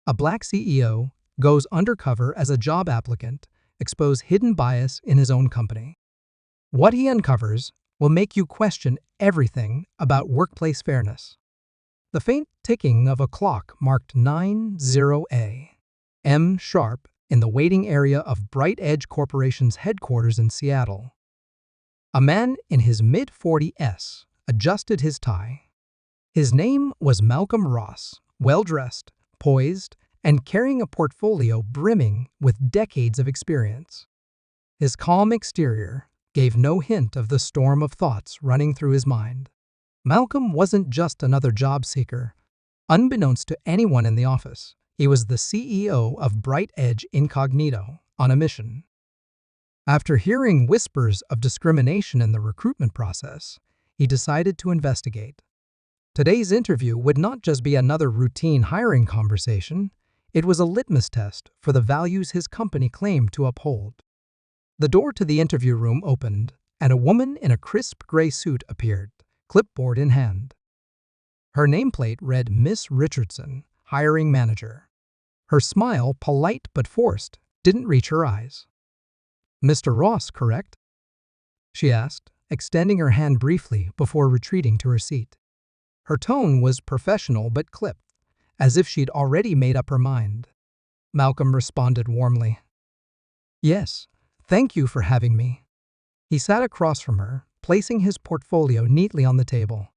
A black CEO goes undercover as a job applicant, expose hidden bias in his own company. What he uncovers will make you question everything about workplace fairness. The faint ticking of a clock marked 9:00 a.m. sharp in the waiting area of Bright Edge Corporation's headquarters in Seattle. A man in his mid-40s adjusted his tie. His name was Malcolm Ross, well-dressed, poised, and carrying a portfolio brimming with decades of experience. His calm exterior gave no hint of the storm of thoughts running through his mind. Malcolm wasn't just another job seeker. Unbeknownst to anyone in the office, he was the CEO of Bright Edge Incognito on a mission. After hearing whispers of discrimination in the recruitment process, he decided to investigate. Today's interview would not just be another routine hiring conversation, it was a litmus test for the values his company claimed to uphold. The door to the interview room opened, and a woman in a crisp gray suit appeared, clipboard in hand. Her nameplate read Miss Richardson, hiring manager. Her smile, polite but forced, didn't reach her eyes. "Mr. Ross, correct?" she asked, extending her hand briefly before retreating to her seat. Her tone was professional but clipped, as if she'd already made up her mind. Malcolm responded warmly. "Yes, thank you for having me." He sat across from her, placing his portfolio neatly on the table.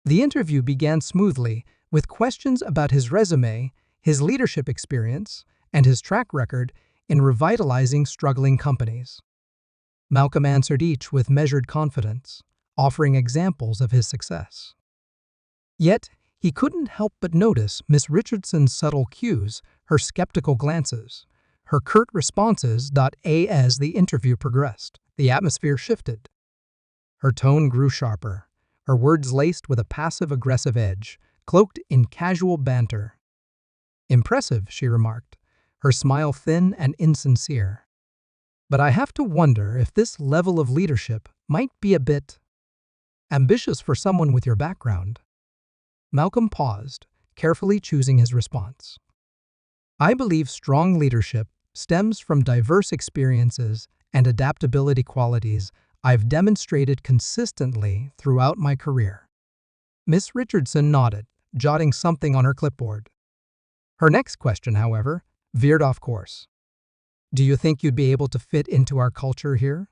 The interview began smoothly, with questions about his resume, his leadership experience, and his track record in revitalizing struggling companies. Malcolm answered each with measured confidence, offering examples of his success. Yet, he couldn't help but notice Miss Richardson's subtle cues, her skeptical glances, her curt responses. As the interview progressed, the atmosphere shifted. Her tone grew sharper, her words laced with a passive-aggressive edge, cloaked in casual banter. "Impressive," she remarked, her smile thin and insincere. "But I have to wonder if this level of leadership might be a bit ambitious for someone with your background." Malcolm paused, carefully choosing his response. "I believe strong leadership stems from diverse experiences and adaptability qualities I've demonstrated consistently throughout my career." Miss Richardson nodded, jotting something on her clipboard. Her next question, however, veered off course. "Do you think you'd be able to fit into our culture here?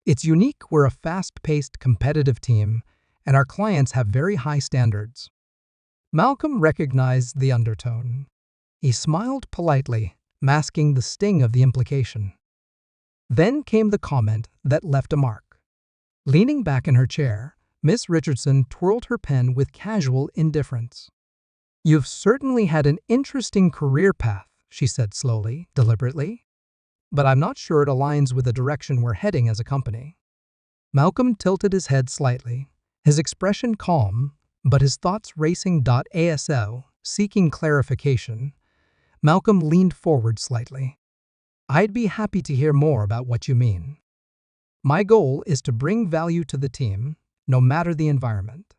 It's unique. We're a fast-paced, competitive team, and our clients have very high standards." Malcolm recognized the undertone. He smiled politely, masking the sting of the implication. Then came the comment that left a mark. Leaning back in her chair, Miss Richardson twirled her pen with casual indifference. "You've certainly had an interesting career path," she said slowly, deliberately. "But I'm not sure it aligns with the direction we're heading as a company." Malcolm tilted his head slightly, his expression calm, but his thoughts racing. Seeking clarification, Malcolm leaned forward slightly. "I'd be happy to hear more about what you mean. My goal is to bring value to the team, no matter the environment."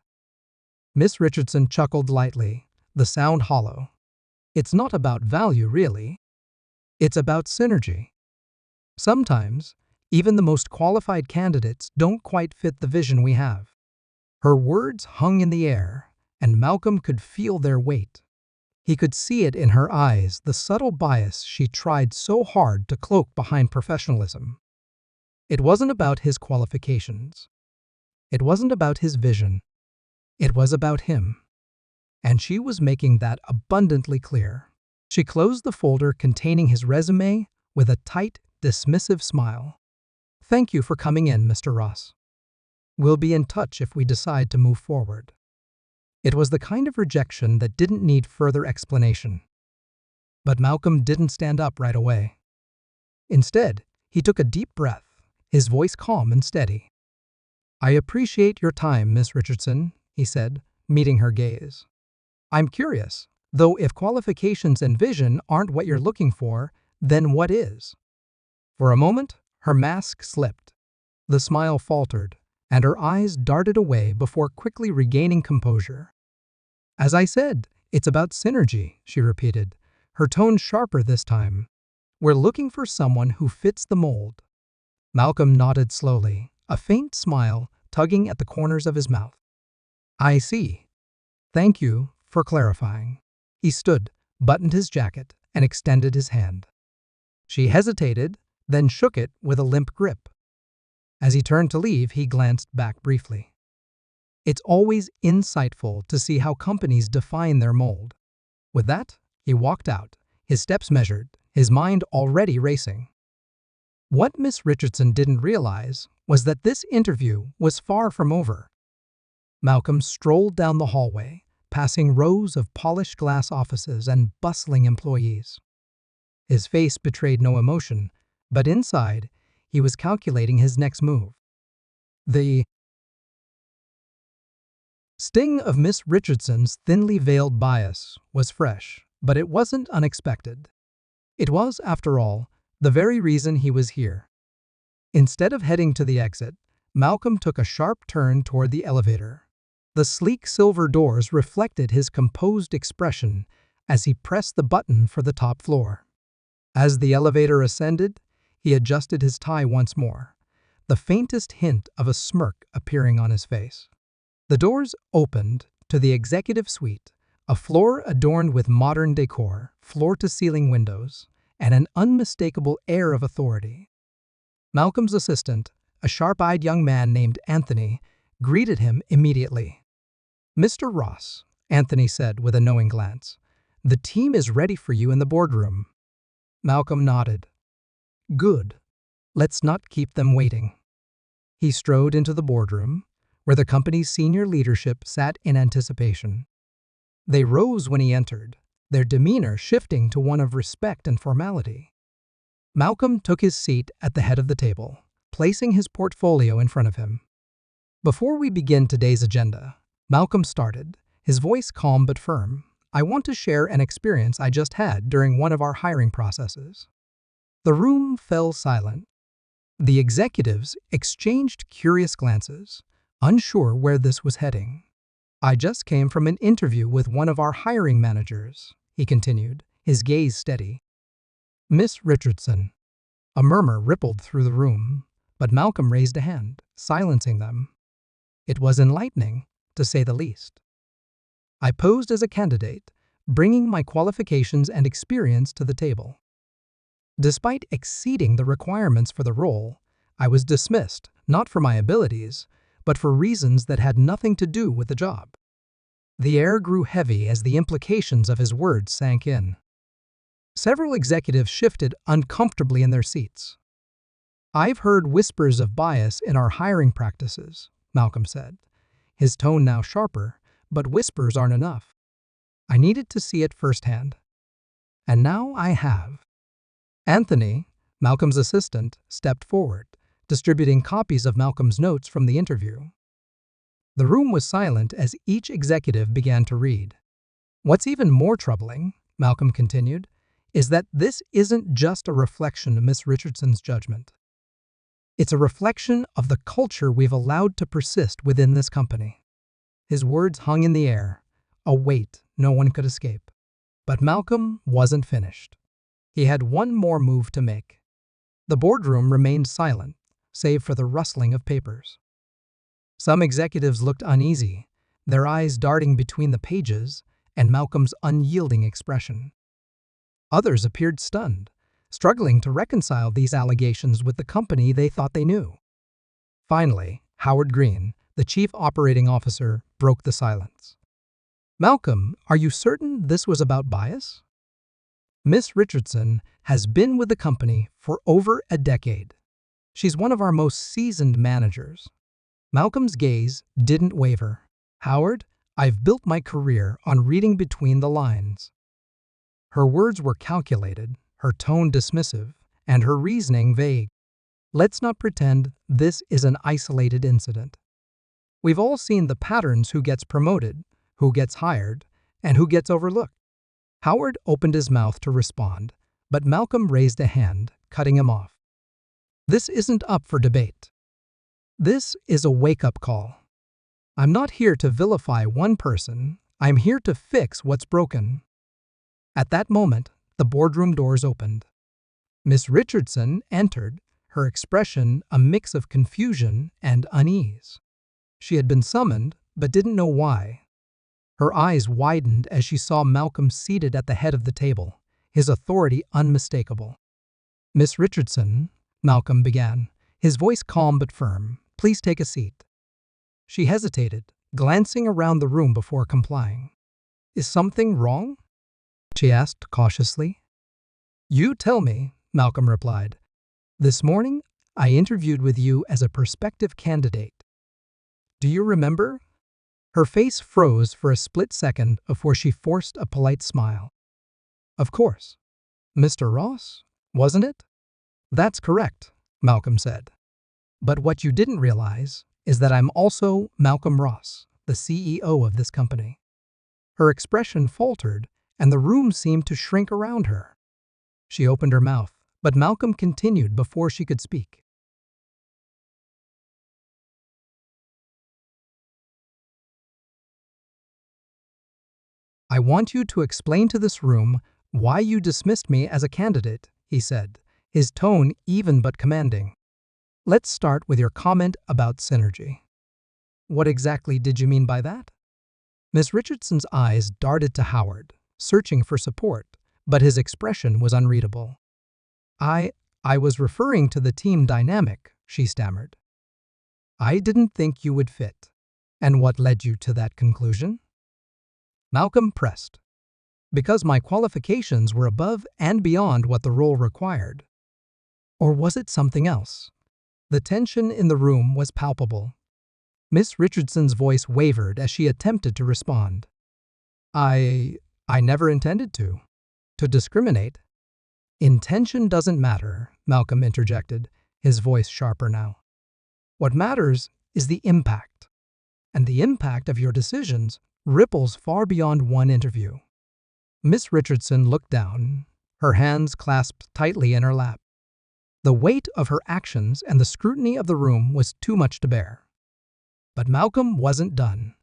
Miss Richardson chuckled lightly, the sound hollow. "It's not about value, really. It's about synergy. Sometimes, even the most qualified candidates don't quite fit the vision we have." Her words hung in the air, and Malcolm could feel their weight. He could see it in her eyes, the subtle bias she tried so hard to cloak behind professionalism. It wasn't about his qualifications. It wasn't about his vision. It was about him. And she was making that abundantly clear. She closed the folder containing his resume with a tight, dismissive smile. "Thank you for coming in, Mr. Ross. We'll be in touch if we decide to move forward." It was the kind of rejection that didn't need further explanation. But Malcolm didn't stand up right away. Instead, he took a deep breath, his voice calm and steady. "I appreciate your time, Miss Richardson," he said, meeting her gaze. "I'm curious, though, if qualifications and vision aren't what you're looking for, then what is?" For a moment, her mask slipped. The smile faltered, and her eyes darted away before quickly regaining composure. "As I said, It's about synergy, she repeated, her tone sharper this time. We're looking for someone who fits the mold. Malcolm nodded slowly, a faint smile tugging at the corners of his mouth. I see. Thank you for clarifying. He stood, buttoned his jacket, and extended his hand. She hesitated, then shook it with a limp grip. As he turned to leave, he glanced back briefly. It's always insightful to see how companies define their mold. With that, he walked out, his steps measured, his mind already racing. What Miss Richardson didn't realize was that this interview was far from over. Malcolm strolled down the hallway, passing rows of polished glass offices and bustling employees. His face betrayed no emotion, but inside, he was calculating his next move. The sting of Miss Richardson's thinly veiled bias was fresh, but it wasn't unexpected. It was, after all, the very reason he was here. Instead of heading to the exit, Malcolm took a sharp turn toward the elevator. The sleek silver doors reflected his composed expression as he pressed the button for the top floor. As the elevator ascended, he adjusted his tie once more, the faintest hint of a smirk appearing on his face. The doors opened to the executive suite, a floor adorned with modern decor, floor-to-ceiling windows, and an unmistakable air of authority. Malcolm's assistant, a sharp-eyed young man named Anthony, greeted him immediately. Mr. Ross, Anthony said with a knowing glance, the team is ready for you in the boardroom. Malcolm nodded. Good. Let's not keep them waiting. He strode into the boardroom, where the company's senior leadership sat in anticipation. They rose when he entered, their demeanor shifting to one of respect and formality. Malcolm took his seat at the head of the table, placing his portfolio in front of him. Before we begin today's agenda, Malcolm started, his voice calm but firm. I want to share an experience I just had during one of our hiring processes. The room fell silent. The executives exchanged curious glances, unsure where this was heading. I just came from an interview with one of our hiring managers, he continued, his gaze steady. Miss Richardson. A murmur rippled through the room, but Malcolm raised a hand, silencing them. It was enlightening, to say the least. I posed as a candidate, bringing my qualifications and experience to the table. Despite exceeding the requirements for the role, I was dismissed, not for my abilities, but for reasons that had nothing to do with the job. The air grew heavy as the implications of his words sank in. Several executives shifted uncomfortably in their seats. I've heard whispers of bias in our hiring practices, Malcolm said, his tone now sharper, but whispers aren't enough. I needed to see it firsthand. And now I have. Anthony, Malcolm's assistant, stepped forward, distributing copies of Malcolm's notes from the interview. The room was silent as each executive began to read. What's even more troubling, Malcolm continued, is that this isn't just a reflection of Miss Richardson's judgment. It's a reflection of the culture we've allowed to persist within this company. His words hung in the air, a weight no one could escape. But Malcolm wasn't finished. He had one more move to make. The boardroom remained silent, save for the rustling of papers. Some executives looked uneasy, their eyes darting between the pages and Malcolm's unyielding expression. Others appeared stunned, struggling to reconcile these allegations with the company they thought they knew. Finally, Howard Green, the chief operating officer, broke the silence. Malcolm, are you certain this was about bias? Miss Richardson has been with the company for over a decade. She's one of our most seasoned managers. Malcolm's gaze didn't waver. Howard, I've built my career on reading between the lines. Her words were calculated, her tone dismissive, and her reasoning vague. Let's not pretend this is an isolated incident. We've all seen the patterns: who gets promoted, who gets hired, and who gets overlooked. Howard opened his mouth to respond, but Malcolm raised a hand, cutting him off. This isn't up for debate. This is a wake-up call. I'm not here to vilify one person, I'm here to fix what's broken." At that moment, the boardroom doors opened. Miss Richardson entered, her expression a mix of confusion and unease. She had been summoned, but didn't know why. Her eyes widened as she saw Malcolm seated at the head of the table, his authority unmistakable. "Miss Richardson," Malcolm began, his voice calm but firm, "please take a seat." She hesitated, glancing around the room before complying. "Is something wrong?" she asked cautiously. "You tell me," Malcolm replied. "This morning, I interviewed with you as a prospective candidate. Do you remember?" Her face froze for a split second before she forced a polite smile. "Of course. Mr. Ross, wasn't it?" "That's correct," Malcolm said. "But what you didn't realize is that I'm also Malcolm Ross, the CEO of this company." Her expression faltered, and the room seemed to shrink around her. She opened her mouth, but Malcolm continued before she could speak. "I want you to explain to this room why you dismissed me as a candidate," he said, his tone even but commanding. "Let's start with your comment about synergy." "What exactly did you mean by that?" Miss Richardson's eyes darted to Howard, searching for support, but his expression was unreadable. I was referring to the team dynamic," she stammered. "I didn't think you would fit." "And what led you to that conclusion?" Malcolm pressed. "Because my qualifications were above and beyond what the role required." Or was it something else? The tension in the room was palpable. Miss Richardson's voice wavered as she attempted to respond. I never intended to discriminate." "Intention doesn't matter," Malcolm interjected, his voice sharper now. "What matters is the impact. And the impact of your decisions ripples far beyond one interview." Miss Richardson looked down, her hands clasped tightly in her lap. The weight of her actions and the scrutiny of the room was too much to bear. But Malcolm wasn't done.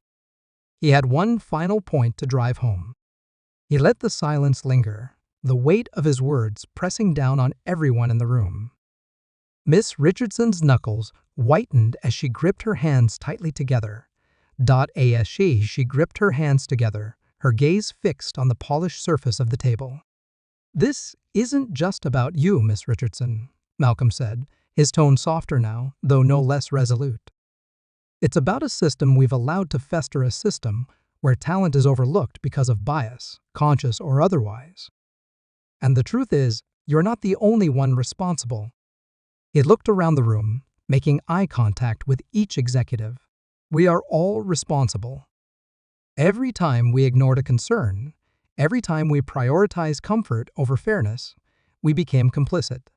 He had one final point to drive home. He let the silence linger, the weight of his words pressing down on everyone in the room. Miss Richardson's knuckles whitened as she gripped her hands tightly together. As she gripped her hands together, her gaze fixed on the polished surface of the table. "This isn't just about you, Miss Richardson," Malcolm said, his tone softer now, though no less resolute. "It's about a system we've allowed to fester, a system where talent is overlooked because of bias, conscious or otherwise. And the truth is, you're not the only one responsible." He looked around the room, making eye contact with each executive. "We are all responsible. Every time we ignored a concern, every time we prioritized comfort over fairness, we became complicit.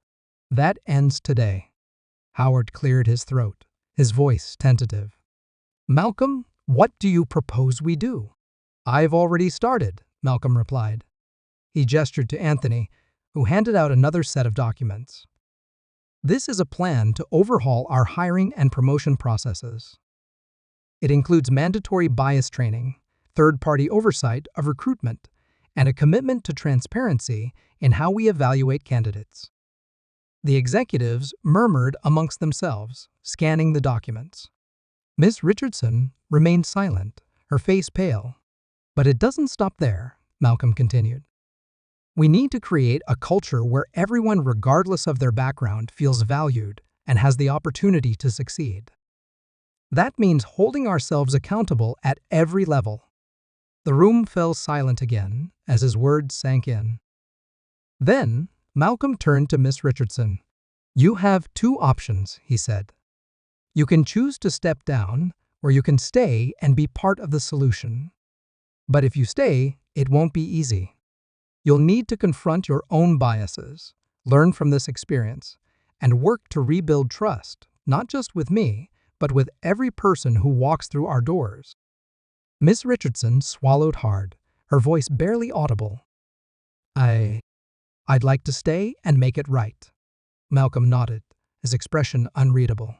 That ends today." Howard cleared his throat, his voice tentative. "Malcolm, what do you propose we do?" "I've already started," Malcolm replied. He gestured to Anthony, who handed out another set of documents. "This is a plan to overhaul our hiring and promotion processes. It includes mandatory bias training, third-party oversight of recruitment, and a commitment to transparency in how we evaluate candidates." The executives murmured amongst themselves, scanning the documents. Miss Richardson remained silent, her face pale. "But it doesn't stop there," Malcolm continued. "We need to create a culture where everyone, regardless of their background, feels valued and has the opportunity to succeed. That means holding ourselves accountable at every level." The room fell silent again as his words sank in. Then, Malcolm turned to Miss Richardson. "You have two options," he said. "You can choose to step down, or you can stay and be part of the solution. But if you stay, it won't be easy. You'll need to confront your own biases, learn from this experience, and work to rebuild trust, not just with me, but with every person who walks through our doors." Miss Richardson swallowed hard, her voice barely audible. I'd like to stay and make it right." Malcolm nodded, his expression unreadable.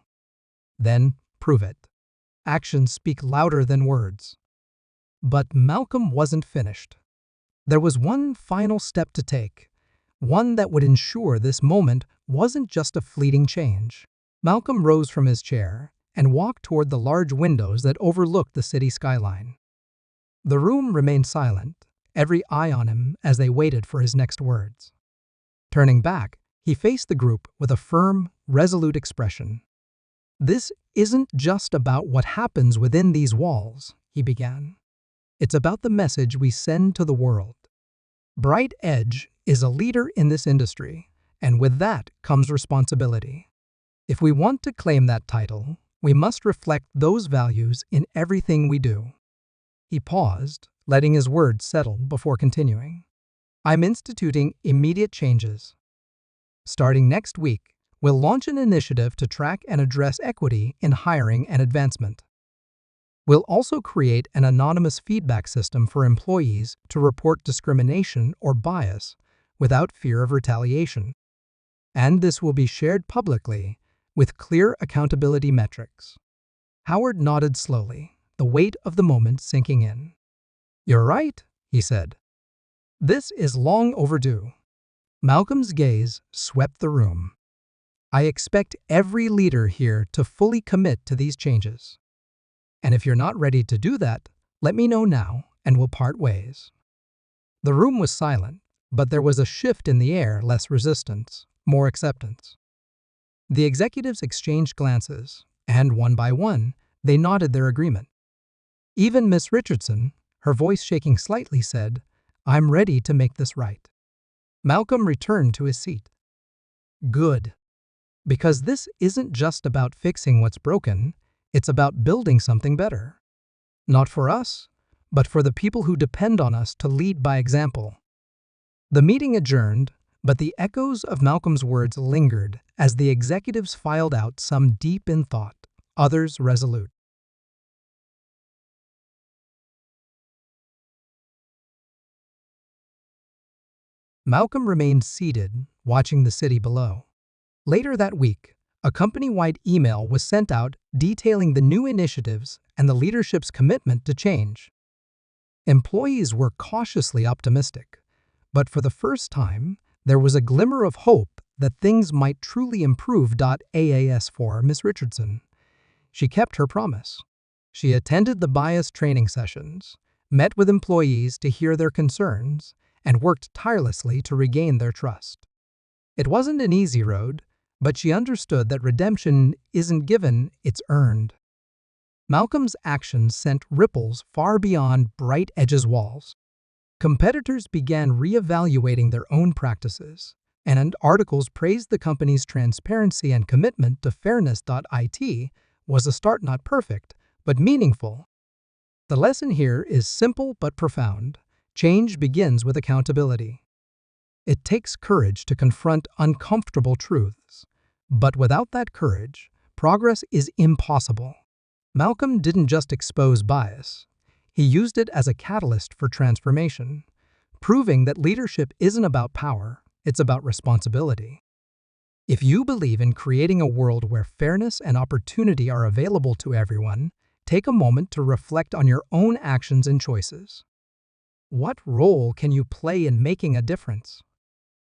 "Then prove it. Actions speak louder than words." But Malcolm wasn't finished. There was one final step to take, one that would ensure this moment wasn't just a fleeting change. Malcolm rose from his chair and walked toward the large windows that overlooked the city skyline. The room remained silent, every eye on him as they waited for his next words. Turning back, he faced the group with a firm, resolute expression. "This isn't just about what happens within these walls," he began. "It's about the message we send to the world. Bright Edge is a leader in this industry, and with that comes responsibility. If we want to claim that title, we must reflect those values in everything we do." He paused, letting his words settle before continuing. "I'm instituting immediate changes. Starting next week, we'll launch an initiative to track and address equity in hiring and advancement. We'll also create an anonymous feedback system for employees to report discrimination or bias without fear of retaliation. And this will be shared publicly with clear accountability metrics." Howard nodded slowly, the weight of the moment sinking in. "You're right," he said. "This is long overdue." Malcolm's gaze swept the room. "I expect every leader here to fully commit to these changes. And if you're not ready to do that, let me know now and we'll part ways." The room was silent, but there was a shift in the air, less resistance, more acceptance. The executives exchanged glances, and one by one, they nodded their agreement. Even Miss Richardson, her voice shaking slightly, said, "I'm ready to make this right." Malcolm returned to his seat. "Good. Because this isn't just about fixing what's broken, it's about building something better. Not for us, but for the people who depend on us to lead by example." The meeting adjourned, but the echoes of Malcolm's words lingered as the executives filed out, some deep in thought, others resolute. Malcolm remained seated, watching the city below. Later that week, a company-wide email was sent out detailing the new initiatives and the leadership's commitment to change. Employees were cautiously optimistic, but for the first time, there was a glimmer of hope that things might truly improve. As for Miss Richardson, she kept her promise. She attended the bias training sessions, met with employees to hear their concerns, and worked tirelessly to regain their trust. It wasn't an easy road, but she understood that redemption isn't given, it's earned. Malcolm's actions sent ripples far beyond Bright Edge's walls. Competitors began reevaluating their own practices, and articles praised the company's transparency and commitment to fairness. It was a start, not perfect, but meaningful. The lesson here is simple but profound. Change begins with accountability. It takes courage to confront uncomfortable truths, but without that courage, progress is impossible. Malcolm didn't just expose bias. He used it as a catalyst for transformation, proving that leadership isn't about power, it's about responsibility. If you believe in creating a world where fairness and opportunity are available to everyone, take a moment to reflect on your own actions and choices. What role can you play in making a difference?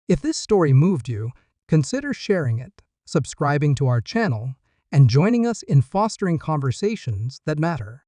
If this story moved you, consider sharing it, subscribing to our channel, and joining us in fostering conversations that matter.